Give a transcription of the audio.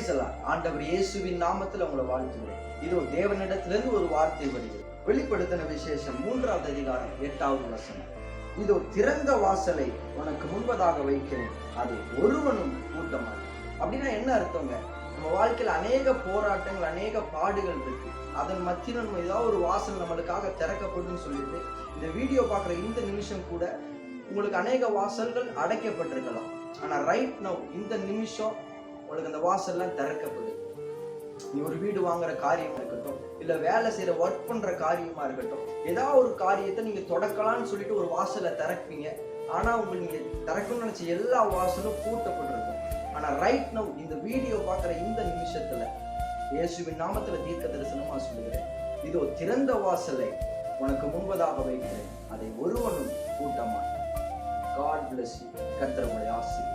Price எல்லாம் ஆண்டவர் இயேசுவின் நாமத்தில் உங்களை வாழ்த்துகிறேன். இதோ தேவனிடத்திலிருந்து ஒரு வார்த்தை வருகிறது. வெளிப்படுத்தின விசேஷம் 3வது அதிகாரம் 8வது வசனம். இதோ திறந்த வாசலை உனக்கு முன்பதாக வைக்கிறேன், அதை ஒருவனும் பூட்ட மாட்டான். அப்படின்னா என்ன அர்த்தங்க? நம்ம வாழ்க்கையில அநேக போராட்டங்கள், அநேக பாடுகள் இருக்கு. அதன் மத்தியில் நம்ம ஏதாவது ஒரு வாசல் நம்மளுக்காக திறக்கப்படும் சொல்லிட்டு இந்த வீடியோ பார்க்குற இந்த நிமிஷம் கூட உங்களுக்கு அநேக வாசல்கள் அடைக்கப்பட்டிருக்கலாம். ஆனா ரைட் நவ் இந்த நிமிஷம் உங்களுக்கு அந்த வாசல்லாம் திறக்கப்படுது. நீ ஒரு வீடு வாங்குற காரியமா இருக்கட்டும், இல்ல வேலை செய்யற ஒர்க் பண்ற காரியமா இருக்கட்டும், ஏதாவது ஒரு காரியத்தை நீங்க தொடக்கலாம்னு சொல்லிட்டு ஒரு வாசலை திறப்பீங்க. ஆனா உங்களுக்கு நீங்க திறக்கணும்னு நினைச்ச எல்லா வாசலும் பூட்டப்பட்டிருக்கும். ஆனா ரைட் நவ் இந்த வீடியோ பார்க்குற இந்த நிமிஷத்துல இயேசுவின் நாமத்துல தீர்க்க தரிசனமா சொல்லுகிறேன், இதோ திறந்த வாசலை உனக்கு முன்பதாக வைக்கிறேன், அதை ஒருவனும் பூட்ட மாட்டான். God bless you. கர்த்தர் உங்களை ஆசீர்வதிப்பார்.